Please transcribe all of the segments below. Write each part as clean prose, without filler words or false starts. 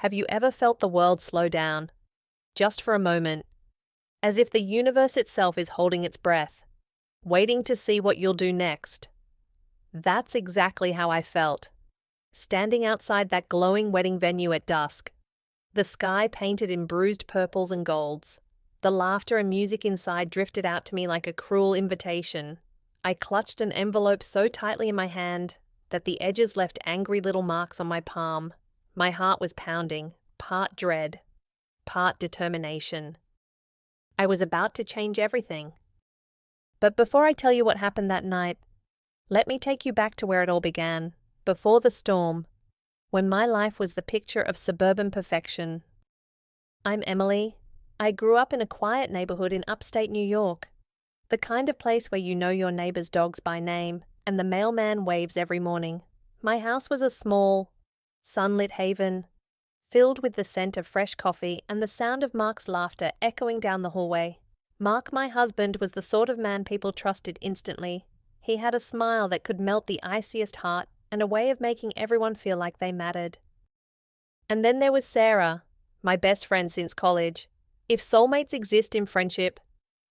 Have you ever felt the world slow down, just for a moment, as if the universe itself is holding its breath, waiting to see what you'll do next? That's exactly how I felt, standing outside that glowing wedding venue at dusk, the sky painted in bruised purples and golds. The laughter and music inside drifted out to me like a cruel invitation. I clutched an envelope so tightly in my hand that the edges left angry little marks on my palm. My heart was pounding, part dread, part determination. I was about to change everything. But before I tell you what happened that night, let me take you back to where it all began, before the storm, when my life was the picture of suburban perfection. I'm Emily. I grew up in a quiet neighborhood in upstate New York, the kind of place where you know your neighbor's dogs by name and the mailman waves every morning. My house was a small, sunlit haven, filled with the scent of fresh coffee and the sound of Mark's laughter echoing down the hallway. Mark, my husband, was the sort of man people trusted instantly. He had a smile that could melt the iciest heart and a way of making everyone feel like they mattered. And then there was Sarah, my best friend since college. If soulmates exist in friendship,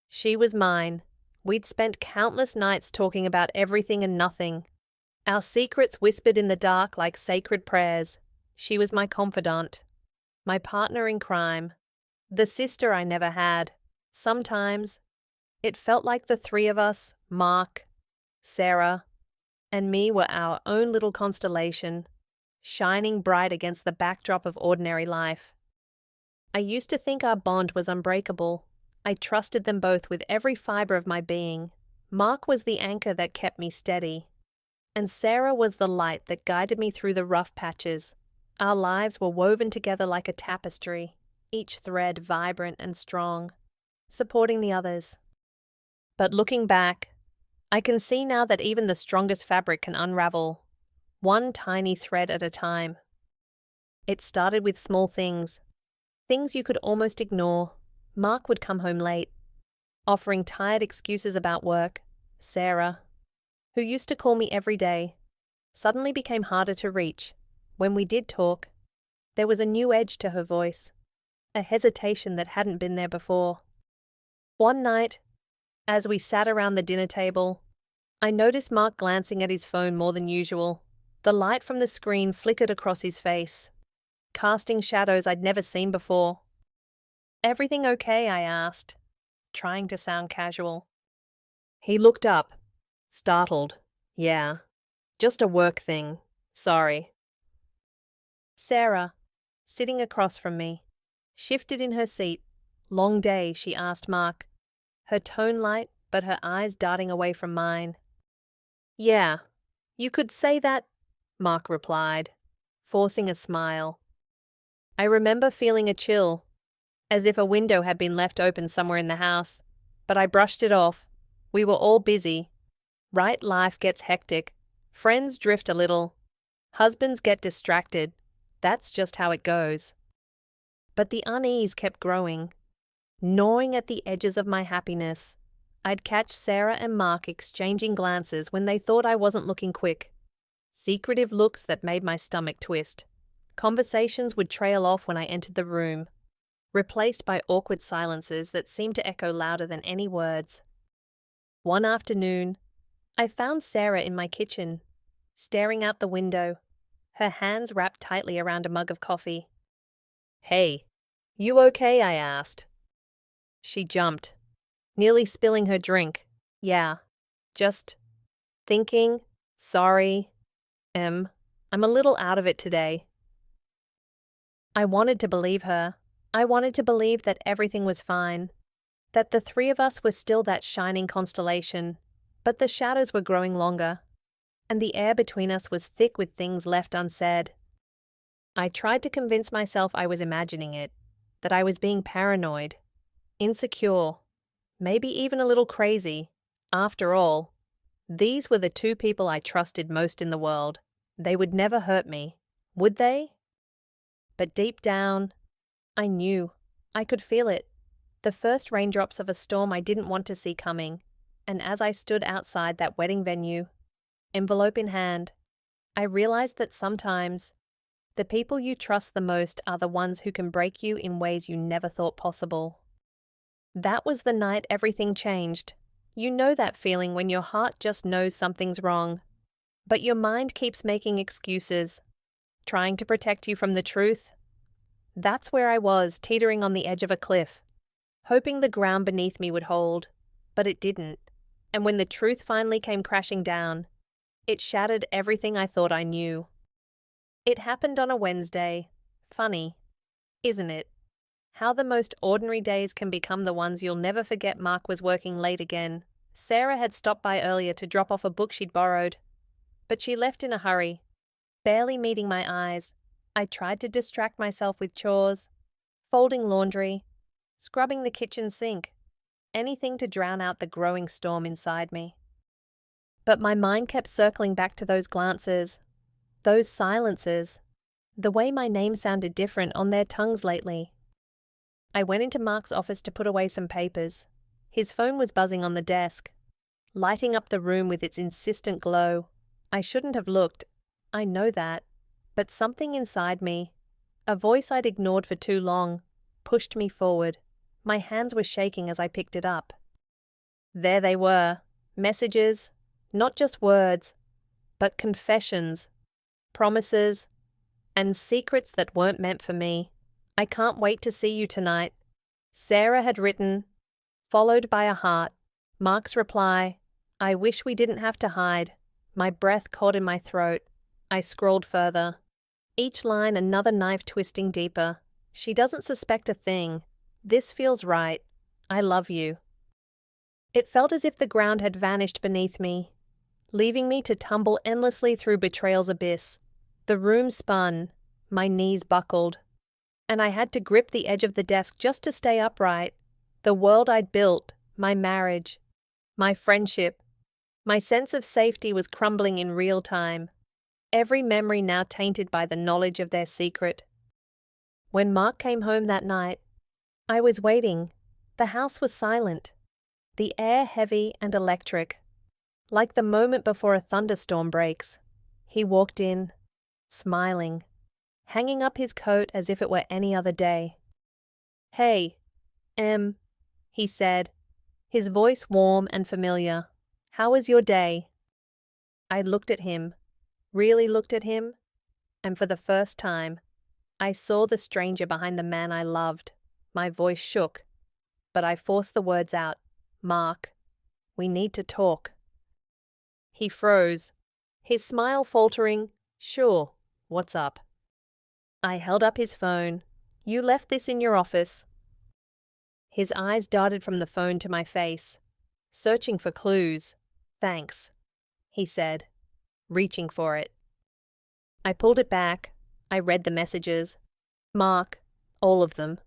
she was mine. We'd spent countless nights talking about everything and nothing. Our secrets whispered in the dark like sacred prayers. She was my confidant, my partner in crime, the sister I never had. Sometimes, it felt like the three of us, Mark, Sarah, and me, were our own little constellation, shining bright against the backdrop of ordinary life. I used to think our bond was unbreakable. I trusted them both with every fiber of my being. Mark was the anchor that kept me steady, and Sarah was the light that guided me through the rough patches. Our lives were woven together like a tapestry, each thread vibrant and strong, supporting the others. But looking back, I can see now that even the strongest fabric can unravel, one tiny thread at a time. It started with small things you could almost ignore. Mark would come home late, offering tired excuses about work. Sarah, who used to call me every day, suddenly became harder to reach. When we did talk, there was a new edge to her voice, a hesitation that hadn't been there before. One night, as we sat around the dinner table, I noticed Mark glancing at his phone more than usual. The light from the screen flickered across his face, casting shadows I'd never seen before. "Everything okay?" I asked, trying to sound casual. He looked up, startled. "Yeah, just a work thing. Sorry." Sarah, sitting across from me, shifted in her seat. "Long day?" she asked Mark, her tone light but her eyes darting away from mine. "Yeah, you could say that," Mark replied, forcing a smile. I remember feeling a chill, as if a window had been left open somewhere in the house, but I brushed it off. We were all busy. Right, life gets hectic. Friends drift a little. Husbands get distracted. That's just how it goes. But the unease kept growing, gnawing at the edges of my happiness. I'd catch Sarah and Mark exchanging glances when they thought I wasn't looking quick. Secretive looks that made my stomach twist. Conversations would trail off when I entered the room, replaced by awkward silences that seemed to echo louder than any words. One afternoon, I found Sarah in my kitchen, staring out the window, her hands wrapped tightly around a mug of coffee. "Hey, you okay?" I asked. She jumped, nearly spilling her drink. "Yeah, just thinking. Sorry, I'm a little out of it today." I wanted to believe her. I wanted to believe that everything was fine, that the three of us were still that shining constellation, but the shadows were growing longer, and the air between us was thick with things left unsaid. I tried to convince myself I was imagining it, that I was being paranoid, insecure, maybe even a little crazy. After all, these were the two people I trusted most in the world. They would never hurt me, would they? But deep down, I knew. I could feel it. The first raindrops of a storm I didn't want to see coming. And as I stood outside that wedding venue, envelope in hand, I realized that sometimes The people you trust the most are the ones who can break you in ways you never thought possible. That was the night everything changed. You know that feeling when your heart just knows something's wrong, but your mind keeps making excuses, trying to protect you from the truth. That's where I was, teetering on the edge of a cliff, hoping the ground beneath me would hold, but it didn't. And when the truth finally came crashing down, it shattered everything I thought I knew. It happened on a Wednesday. Funny, isn't it? How the most ordinary days can become the ones you'll never forget. Mark was working late again. Sarah had stopped by earlier to drop off a book she'd borrowed, but she left in a hurry, barely meeting my eyes. I tried to distract myself with chores, folding laundry, scrubbing the kitchen sink, anything to drown out the growing storm inside me. But my mind kept circling back to those glances, those silences, the way my name sounded different on their tongues lately. I went into Mark's office to put away some papers. His phone was buzzing on the desk, lighting up the room with its insistent glow. I shouldn't have looked, I know that, but something inside me, a voice I'd ignored for too long, pushed me forward. My hands were shaking as I picked it up. There they were, messages, not just words, but confessions, promises, and secrets that weren't meant for me. I can't wait to see you tonight. Sarah had written, followed by a heart. Mark's reply, I wish we didn't have to hide. My breath caught in my throat. I scrolled further. Each line another knife twisting deeper. She doesn't suspect a thing. This feels right. I love you. It felt as if the ground had vanished beneath me, leaving me to tumble endlessly through betrayal's abyss. The room spun, my knees buckled, and I had to grip the edge of the desk just to stay upright. The world I'd built, my marriage, my friendship, my sense of safety was crumbling in real time, every memory now tainted by the knowledge of their secret. When Mark came home that night, I was waiting. The house was silent, the air heavy and electric, like the moment before a thunderstorm breaks. He walked in, smiling, hanging up his coat as if it were any other day. Hey, he said, his voice warm and familiar. How was your day? I looked at him, really looked at him, and for the first time, I saw the stranger behind the man I loved. My voice shook, but I forced the words out. Mark, we need to talk. He froze, his smile faltering. Sure, what's up? I held up his phone. You left this in your office. His eyes darted from the phone to my face, searching for clues. Thanks, he said, reaching for it. I pulled it back. I read the messages. Mark, all of them.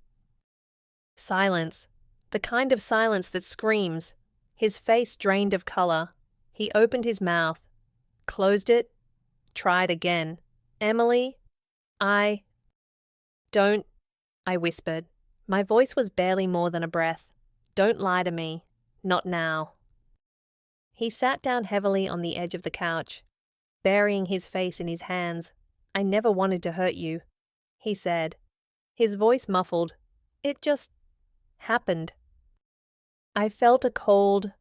Silence, the kind of silence that screams. His face drained of color. He opened his mouth, closed it, tried again. Emily, don't, I whispered. My voice was barely more than a breath. Don't lie to me. Not now. He sat down heavily on the edge of the couch, burying his face in his hands. I never wanted to hurt you, he said, his voice muffled. It just happened. I felt a cold,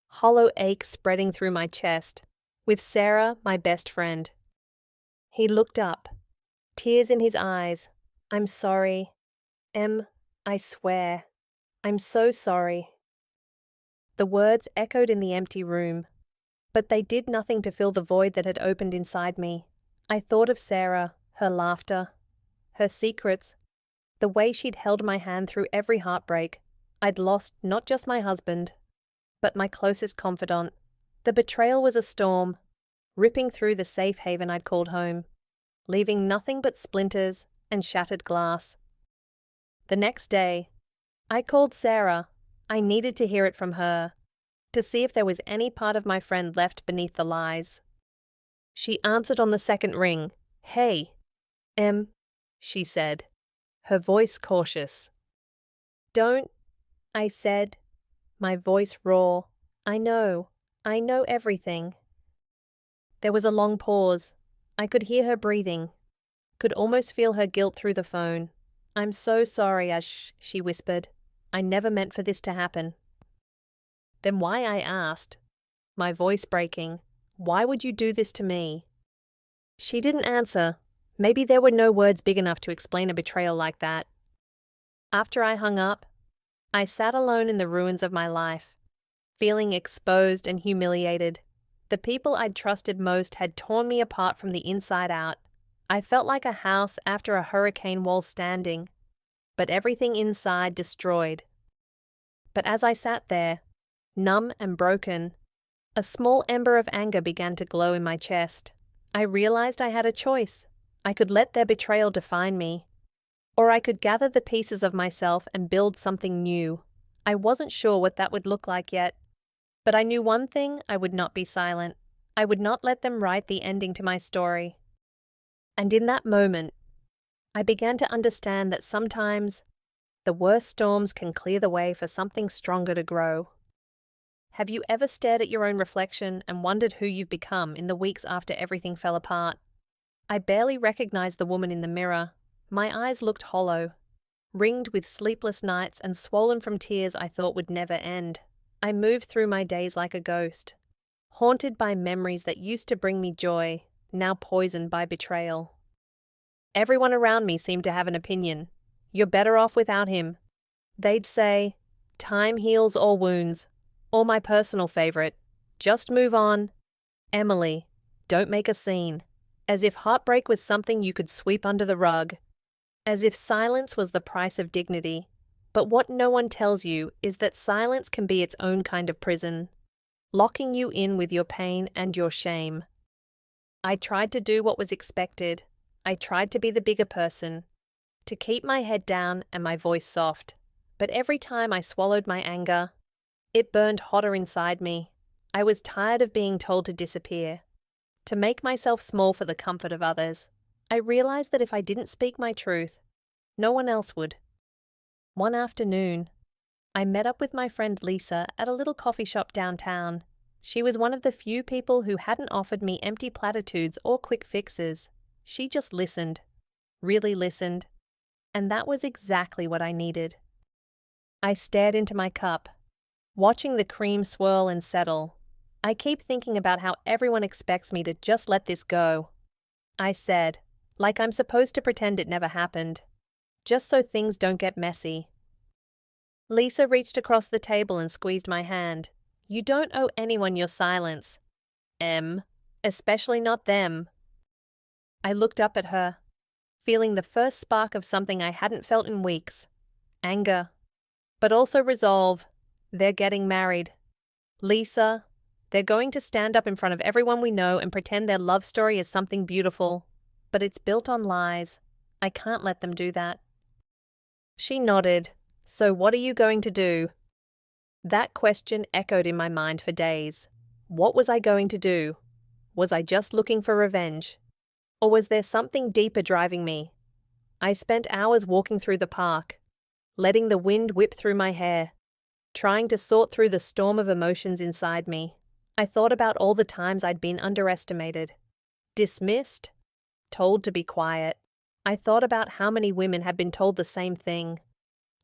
hollow ache spreading through my chest, with Sarah, my best friend. He looked up, tears in his eyes. I'm sorry. I swear. I'm so sorry. The words echoed in the empty room, but they did nothing to fill the void that had opened inside me. I thought of Sarah, her laughter, her secrets, the way she'd held my hand through every heartbreak. I'd lost not just my husband, but my closest confidant. The betrayal was a storm, ripping through the safe haven I'd called home, leaving nothing but splinters and shattered glass. The next day, I called Sarah. I needed to hear it from her, to see if there was any part of my friend left beneath the lies. She answered on the second ring. Hey, she said, her voice cautious. Don't, I said, my voice raw. I know everything. There was a long pause. I could hear her breathing. Could almost feel her guilt through the phone. "I'm so sorry, Ash," she whispered. "I never meant for this to happen." Then why, I asked, my voice breaking. "Why would you do this to me?" She didn't answer. Maybe there were no words big enough to explain a betrayal like that. After I hung up, I sat alone in the ruins of my life, feeling exposed and humiliated. The people I'd trusted most had torn me apart from the inside out. I felt like a house after a hurricane wall standing, but everything inside destroyed. But as I sat there, numb and broken, a small ember of anger began to glow in my chest. I realized I had a choice. I could let their betrayal define me, or I could gather the pieces of myself and build something new. I wasn't sure what that would look like yet, but I knew one thing: I would not be silent. I would not let them write the ending to my story. And in that moment, I began to understand that sometimes the worst storms can clear the way for something stronger to grow. Have you ever stared at your own reflection and wondered who you've become in the weeks after everything fell apart? I barely recognized the woman in the mirror. My eyes looked hollow, ringed with sleepless nights and swollen from tears I thought would never end. I moved through my days like a ghost, haunted by memories that used to bring me joy, now poisoned by betrayal. Everyone around me seemed to have an opinion. "You're better off without him." They'd say, "Time heals all wounds," or my personal favorite, "Just move on. Emily, don't make a scene." As if heartbreak was something you could sweep under the rug. As if silence was the price of dignity. But what no one tells you is that silence can be its own kind of prison, locking you in with your pain and your shame. I tried to do what was expected. I tried to be the bigger person, to keep my head down and my voice soft. But every time I swallowed my anger, it burned hotter inside me. I was tired of being told to disappear, to make myself small for the comfort of others. I realized that if I didn't speak my truth, no one else would. One afternoon, I met up with my friend Lisa at a little coffee shop downtown. She was one of the few people who hadn't offered me empty platitudes or quick fixes. She just listened, really listened, and that was exactly what I needed. I stared into my cup, watching the cream swirl and settle. I keep thinking about how everyone expects me to just let this go. I said, like I'm supposed to pretend it never happened, just so things don't get messy. Lisa reached across the table and squeezed my hand. "You don't owe anyone your silence, Em, especially not them." I looked up at her, feeling the first spark of something I hadn't felt in weeks. Anger, but also resolve. They're getting married. Lisa, they're going to stand up in front of everyone we know and pretend their love story is something beautiful. But it's built on lies. I can't let them do that. She nodded. "So what are you going to do?" That question echoed in my mind for days. What was I going to do? Was I just looking for revenge? Or was there something deeper driving me? I spent hours walking through the park, letting the wind whip through my hair, trying to sort through the storm of emotions inside me. I thought about all the times I'd been underestimated, dismissed, told to be quiet. I thought about how many women had been told the same thing,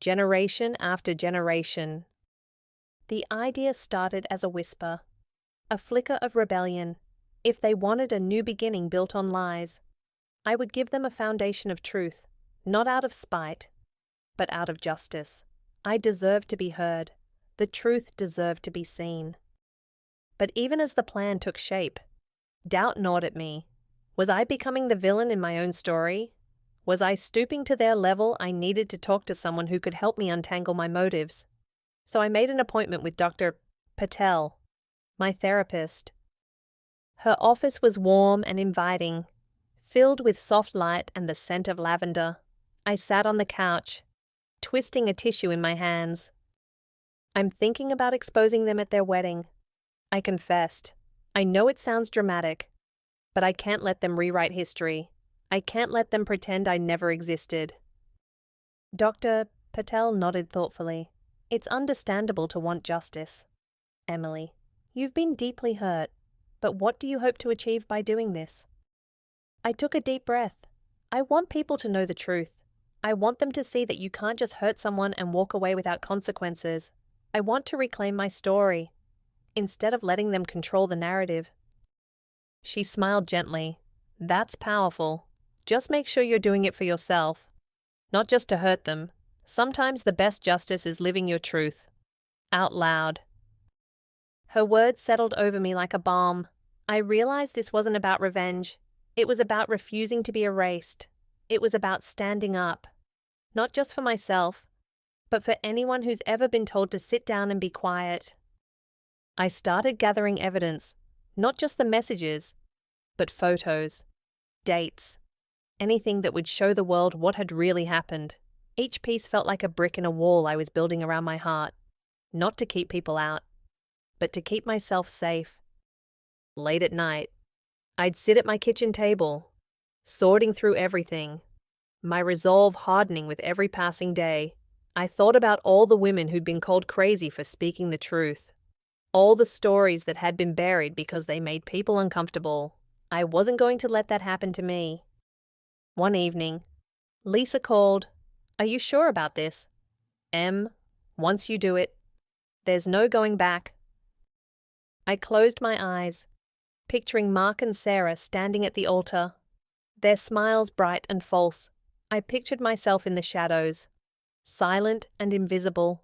generation after generation. The idea started as a whisper, a flicker of rebellion. If they wanted a new beginning built on lies, I would give them a foundation of truth, not out of spite, but out of justice. I deserved to be heard. The truth deserved to be seen. But even as the plan took shape, doubt gnawed at me. Was I becoming the villain in my own story? Was I stooping to their level? I needed to talk to someone who could help me untangle my motives. So I made an appointment with Dr. Patel, my therapist. Her office was warm and inviting, filled with soft light and the scent of lavender. I sat on the couch, twisting a tissue in my hands. "I'm thinking about exposing them at their wedding," I confessed. "I know it sounds dramatic, but I can't let them rewrite history. I can't let them pretend I never existed." Dr. Patel nodded thoughtfully. "It's understandable to want justice. Emily, you've been deeply hurt, but what do you hope to achieve by doing this?" I took a deep breath. I want people to know the truth. I want them to see that you can't just hurt someone and walk away without consequences. I want to reclaim my story, instead of letting them control the narrative." She smiled gently. "That's powerful. Just make sure you're doing it for yourself, not just to hurt them. Sometimes the best justice is living your truth, out loud." Her words settled over me like a balm. I realized this wasn't about revenge. It was about refusing to be erased. It was about standing up, not just for myself, but for anyone who's ever been told to sit down and be quiet. I started gathering evidence, not just the messages, but photos, dates, anything that would show the world what had really happened. Each piece felt like a brick in a wall I was building around my heart, not to keep people out, but to keep myself safe. Late at night, I'd sit at my kitchen table, sorting through everything, my resolve hardening with every passing day. I thought about all the women who'd been called crazy for speaking the truth, all the stories that had been buried because they made people uncomfortable. I wasn't going to let that happen to me. One evening, Lisa called. "Are you sure about this?" "Em, once you do it, there's no going back." I closed my eyes, picturing Mark and Sarah standing at the altar, their smiles bright and false. I pictured myself in the shadows, silent and invisible,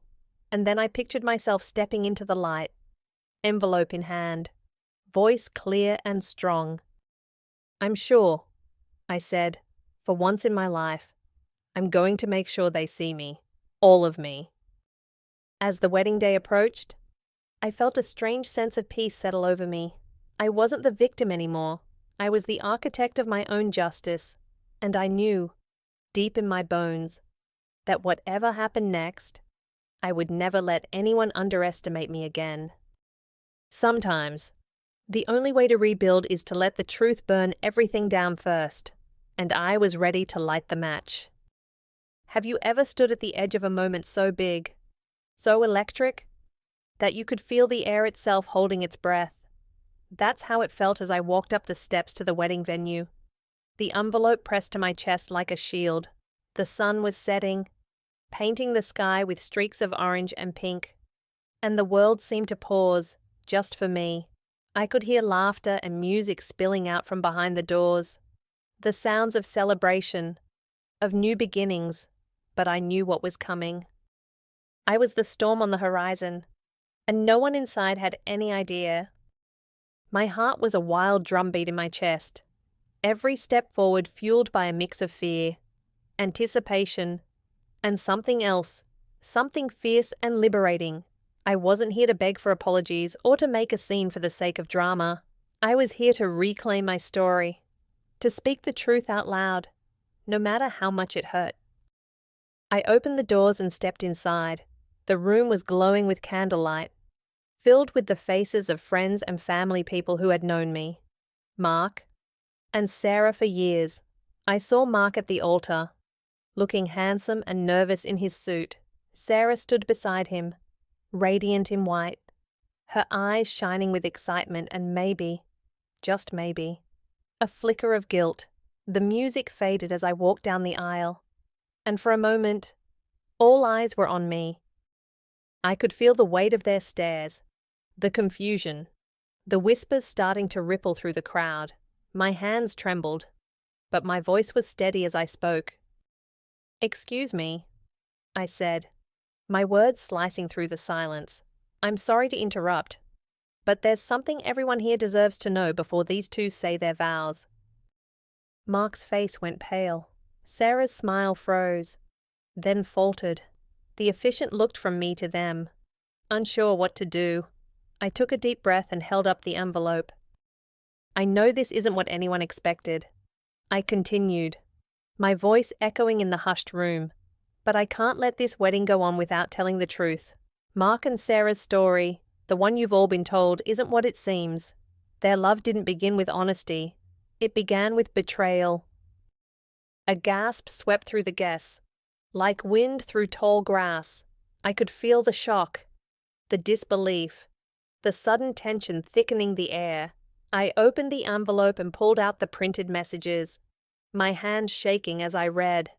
and then I pictured myself stepping into the light, envelope in hand, voice clear and strong. "I'm sure," I said, "for once in my life, I'm going to make sure they see me, all of me." As the wedding day approached, I felt a strange sense of peace settle over me. I wasn't the victim anymore. I was the architect of my own justice, and I knew, deep in my bones, that whatever happened next, I would never let anyone underestimate me again. Sometimes, the only way to rebuild is to let the truth burn everything down first, and I was ready to light the match. Have you ever stood at the edge of a moment so big, so electric, that you could feel the air itself holding its breath? That's how it felt as I walked up the steps to the wedding venue. The envelope pressed to my chest like a shield. The sun was setting, painting the sky with streaks of orange and pink, and the world seemed to pause, just for me. I could hear laughter and music spilling out from behind the doors, the sounds of celebration, of new beginnings, but I knew what was coming. I was the storm on the horizon, and no one inside had any idea. My heart was a wild drumbeat in my chest, every step forward fueled by a mix of fear, anticipation, and something else, something fierce and liberating. I wasn't here to beg for apologies or to make a scene for the sake of drama. I was here to reclaim my story, to speak the truth out loud, no matter how much it hurt. I opened the doors and stepped inside. The room was glowing with candlelight, filled with the faces of friends and family people who had known me, Mark and Sarah for years. I saw Mark at the altar, looking handsome and nervous in his suit. Sarah stood beside him, radiant in white, her eyes shining with excitement and maybe, just maybe, a flicker of guilt. The music faded as I walked down the aisle, and for a moment, all eyes were on me. I could feel the weight of their stares, the confusion, the whispers starting to ripple through the crowd. My hands trembled, but my voice was steady as I spoke. "Excuse me," I said, my words slicing through the silence. "I'm sorry to interrupt, but there's something everyone here deserves to know before these two say their vows." Mark's face went pale. Sarah's smile froze, then faltered. The officiant looked from me to them, unsure what to do. I took a deep breath and held up the envelope. "I know this isn't what anyone expected," I continued, my voice echoing in the hushed room, "but I can't let this wedding go on without telling the truth. Mark and Sarah's story, the one you've all been told, isn't what it seems. Their love didn't begin with honesty. It began with betrayal." A gasp swept through the guests, like wind through tall grass. I could feel the shock, the disbelief, the sudden tension thickening the air. I opened the envelope and pulled out the printed messages. my hand shaking as I read.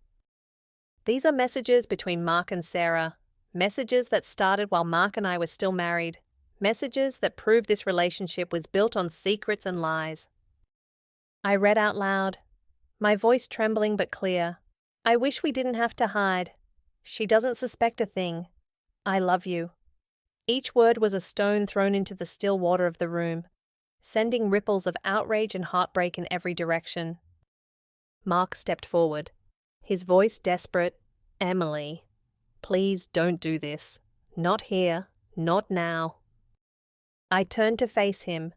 These are messages between Mark and Sarah, messages that started while Mark and I were still married, messages that prove this relationship was built on secrets and lies. I read out loud, my voice trembling but clear. I wish we didn't have to hide. She doesn't suspect a thing. I love you. Each word was a stone thrown into the still water of the room, sending ripples of outrage and heartbreak in every direction. Mark stepped forward, his voice desperate. Emily, please don't do this. Not here, not now. I turned to face him,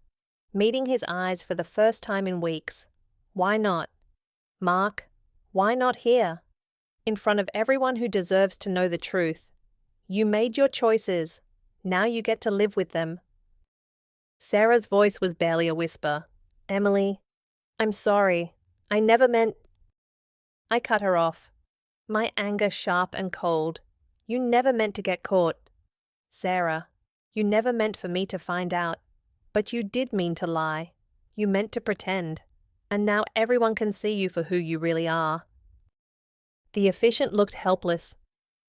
meeting his eyes for the first time in weeks. Why not? Mark, why not here? In front of everyone who deserves to know the truth. You made your choices. Now you get to live with them. Sarah's voice was barely a whisper. Emily, I'm sorry. I never meant... I cut her off, my anger sharp and cold. You never meant to get caught. Sarah, you never meant for me to find out. But you did mean to lie. You meant to pretend. And now everyone can see you for who you really are. The officiant looked helpless,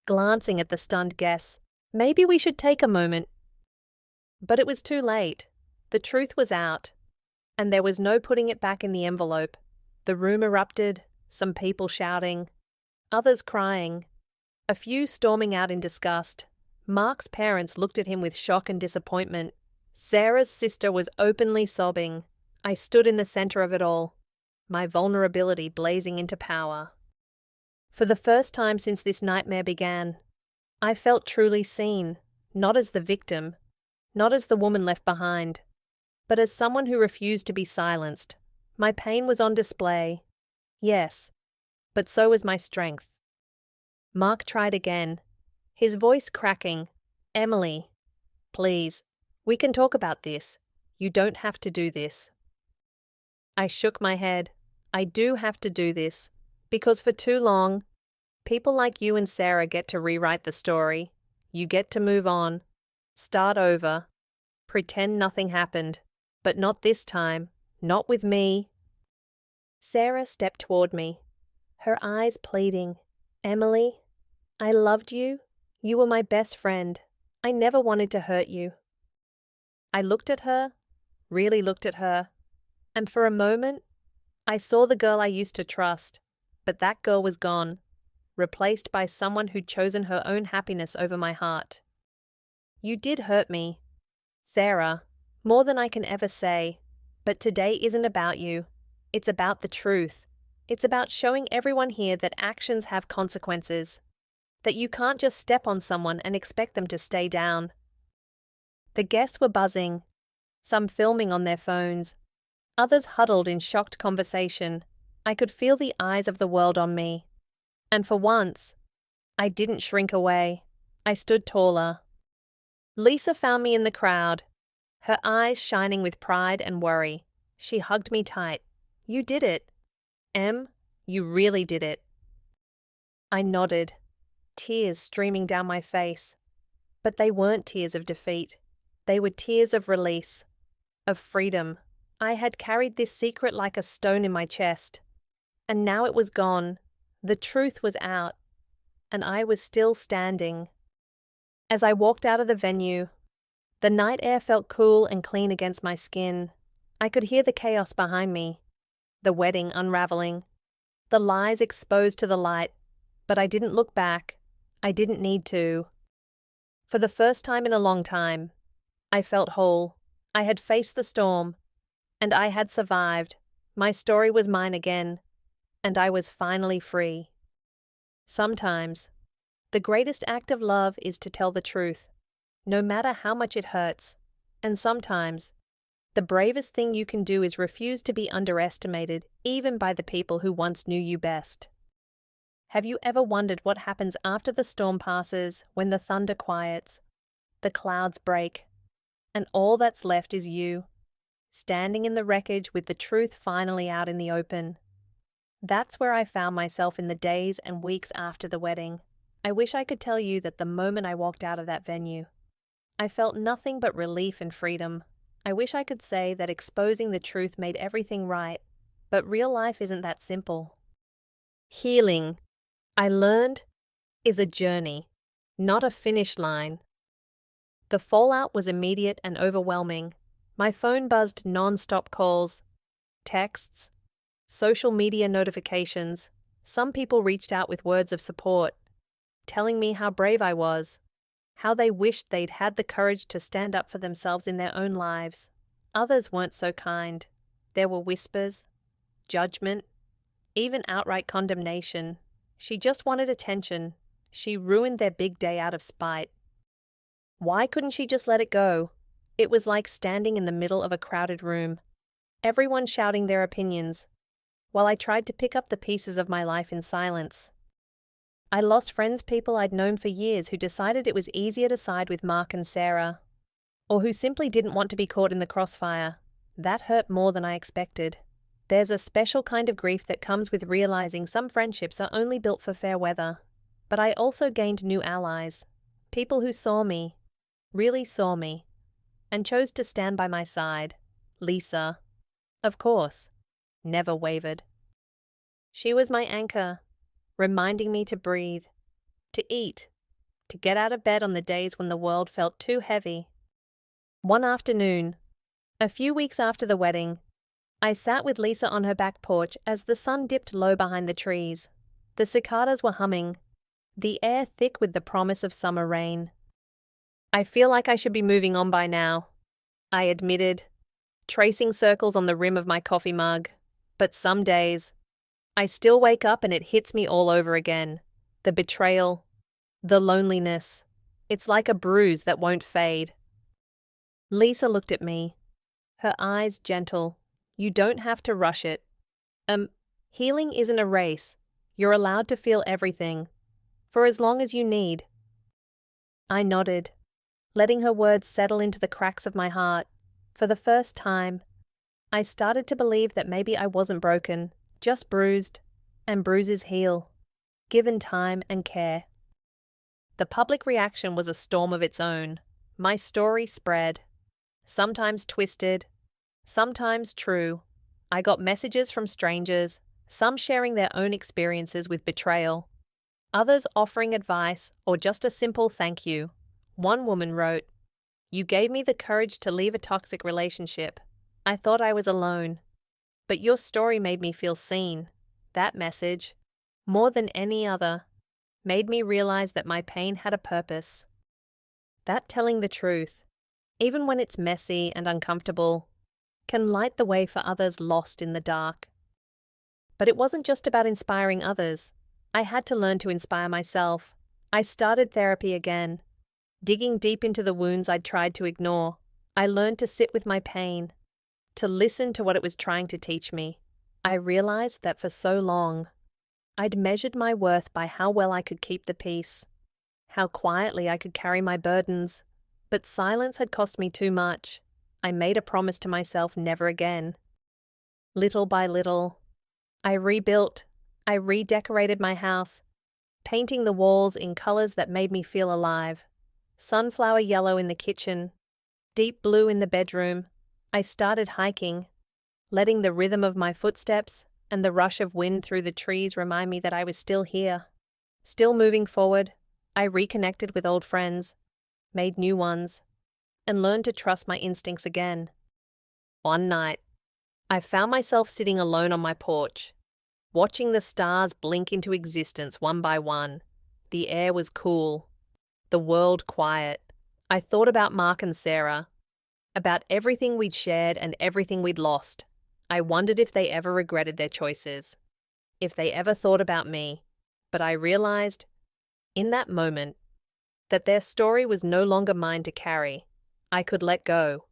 glancing at the stunned guests. Maybe we should take a moment. But it was too late. The truth was out, and there was no putting it back in the envelope. The room erupted, some people shouting, others crying, a few storming out in disgust. Mark's parents looked at him with shock and disappointment. Sarah's sister was openly sobbing. I stood in the center of it all, my vulnerability blazing into power. For the first time since this nightmare began, I felt truly seen, not as the victim, not as the woman left behind, but as someone who refused to be silenced. My pain was on display. Yes, but so was my strength. Mark tried again, his voice cracking. Emily, please, we can talk about this. You don't have to do this. I shook my head. I do have to do this, because for too long, people like you and Sarah get to rewrite the story. You get to move on, start over, pretend nothing happened, but not this time, not with me. Sarah stepped toward me, her eyes pleading. Emily, I loved you. You were my best friend. I never wanted to hurt you. I looked at her, really looked at her, and for a moment, I saw the girl I used to trust, but that girl was gone, replaced by someone who'd chosen her own happiness over my heart. You did hurt me, Sarah, more than I can ever say, but today isn't about you. It's about the truth. It's about showing everyone here that actions have consequences, that you can't just step on someone and expect them to stay down. The guests were buzzing, some filming on their phones, others huddled in shocked conversation. I could feel the eyes of the world on me. And for once, I didn't shrink away. I stood taller. Lisa found me in the crowd, her eyes shining with pride and worry. She hugged me tight. You did it. Em, you really did it. I nodded, tears streaming down my face. But they weren't tears of defeat. They were tears of release, of freedom. I had carried this secret like a stone in my chest. And now it was gone. The truth was out. And I was still standing. As I walked out of the venue, the night air felt cool and clean against my skin. I could hear the chaos behind me, the wedding unraveling, the lies exposed to the light, but I didn't look back. I didn't need to. For the first time in a long time, I felt whole. I had faced the storm, and I had survived. My story was mine again, and I was finally free. Sometimes, the greatest act of love is to tell the truth, no matter how much it hurts. And sometimes, the bravest thing you can do is refuse to be underestimated, even by the people who once knew you best. Have you ever wondered what happens after the storm passes, when the thunder quiets, the clouds break, and all that's left is you, standing in the wreckage with the truth finally out in the open? That's where I found myself in the days and weeks after the wedding. I wish I could tell you that the moment I walked out of that venue, I felt nothing but relief and freedom. I wish I could say that exposing the truth made everything right, but real life isn't that simple. Healing, I learned, is a journey, not a finish line. The fallout was immediate and overwhelming. My phone buzzed non-stop calls, texts, social media notifications. Some people reached out with words of support, telling me how brave I was, how they wished they'd had the courage to stand up for themselves in their own lives. Others weren't so kind. There were whispers, judgment, even outright condemnation. She just wanted attention. She ruined their big day out of spite. Why couldn't she just let it go? It was like standing in the middle of a crowded room, everyone shouting their opinions, while I tried to pick up the pieces of my life in silence. I lost people I'd known for years who decided it was easier to side with Mark and Sarah, or who simply didn't want to be caught in the crossfire. That hurt more than I expected. There's a special kind of grief that comes with realizing some friendships are only built for fair weather. But I also gained new allies, people who saw me, really saw me, and chose to stand by my side. Lisa, of course, never wavered. She was my anchor, reminding me to breathe, to eat, to get out of bed on the days when the world felt too heavy. One afternoon, a few weeks after the wedding, I sat with Lisa on her back porch as the sun dipped low behind the trees. The cicadas were humming, the air thick with the promise of summer rain. I feel like I should be moving on by now, I admitted, tracing circles on the rim of my coffee mug. But some days, I still wake up and it hits me all over again. The betrayal, the loneliness. It's like a bruise that won't fade. Lisa looked at me, her eyes gentle. You don't have to rush it. Healing isn't a race. You're allowed to feel everything, for as long as you need. I nodded, letting her words settle into the cracks of my heart. For the first time, I started to believe that maybe I wasn't broken, just bruised, and bruises heal, given time and care. The public reaction was a storm of its own. My story spread, sometimes twisted, sometimes true. I got messages from strangers, some sharing their own experiences with betrayal, others offering advice or just a simple thank you. One woman wrote, "You gave me the courage to leave a toxic relationship. I thought I was alone. But your story made me feel seen." That message, more than any other, made me realize that my pain had a purpose. That telling the truth, even when it's messy and uncomfortable, can light the way for others lost in the dark. But it wasn't just about inspiring others. I had to learn to inspire myself. I started therapy again, digging deep into the wounds I'd tried to ignore. I learned to sit with my pain, to listen to what it was trying to teach me. I realized that for so long, I'd measured my worth by how well I could keep the peace, how quietly I could carry my burdens. But silence had cost me too much. I made a promise to myself never again. Little by little, I rebuilt. I redecorated my house, painting the walls in colors that made me feel alive. Sunflower yellow in the kitchen, deep blue in the bedroom. I started hiking, letting the rhythm of my footsteps and the rush of wind through the trees remind me that I was still here, still moving forward. I reconnected with old friends, made new ones, and learned to trust my instincts again. One night, I found myself sitting alone on my porch, watching the stars blink into existence one by one. The air was cool, the world quiet. I thought about Mark and Sarah, about everything we'd shared and everything we'd lost. I wondered if they ever regretted their choices, if they ever thought about me. But I realized, in that moment, that their story was no longer mine to carry. I could let go.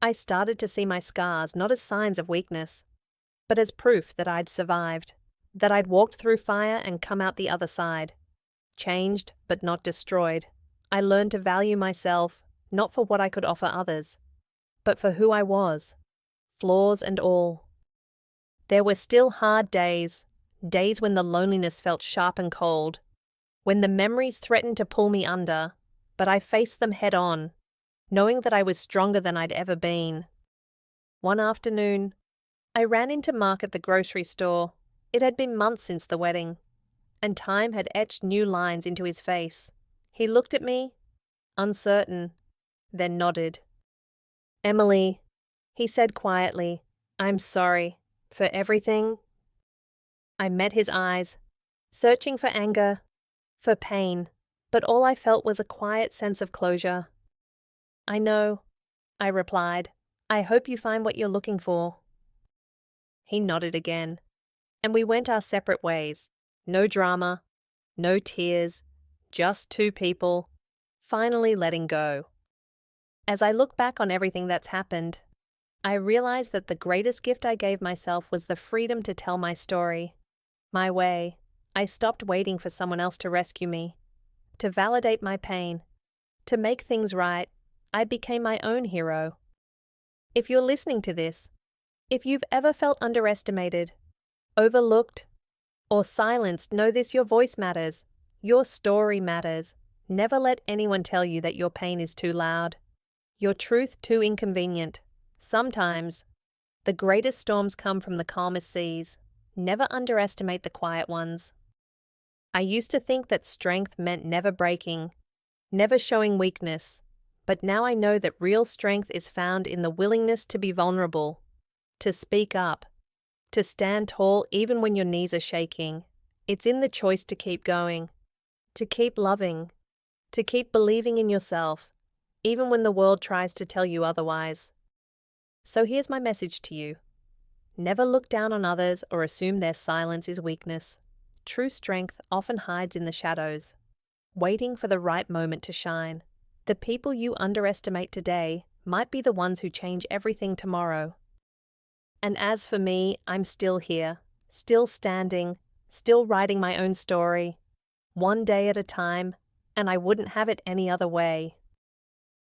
I started to see my scars not as signs of weakness, but as proof that I'd survived, that I'd walked through fire and come out the other side. Changed, but not destroyed. I learned to value myself, not for what I could offer others, but for who I was, flaws and all. There were still hard days, days when the loneliness felt sharp and cold, when the memories threatened to pull me under, but I faced them head on, knowing that I was stronger than I'd ever been. One afternoon, I ran into Mark at the grocery store. It had been months since the wedding, and time had etched new lines into his face. He looked at me, uncertain, then nodded. "Emily," he said quietly, "I'm sorry for everything." I met his eyes, searching for anger, for pain, but all I felt was a quiet sense of closure. "I know," I replied. "I hope you find what you're looking for." He nodded again, and we went our separate ways. No drama, no tears, just two people, finally letting go. As I look back on everything that's happened, I realize that the greatest gift I gave myself was the freedom to tell my story, my way. I stopped waiting for someone else to rescue me, to validate my pain, to make things right. I became my own hero. If you're listening to this, if you've ever felt underestimated, overlooked, or silenced, know this: your voice matters. Your story matters. Never let anyone tell you that your pain is too loud, your truth too inconvenient. Sometimes, the greatest storms come from the calmest seas. Never underestimate the quiet ones. I used to think that strength meant never breaking, never showing weakness, but now I know that real strength is found in the willingness to be vulnerable, to speak up, to stand tall even when your knees are shaking. It's in the choice to keep going, to keep loving, to keep believing in yourself, even when the world tries to tell you otherwise. So here's my message to you. Never look down on others or assume their silence is weakness. True strength often hides in the shadows, waiting for the right moment to shine. The people you underestimate today might be the ones who change everything tomorrow. And as for me, I'm still here, still standing, still writing my own story, one day at a time, and I wouldn't have it any other way.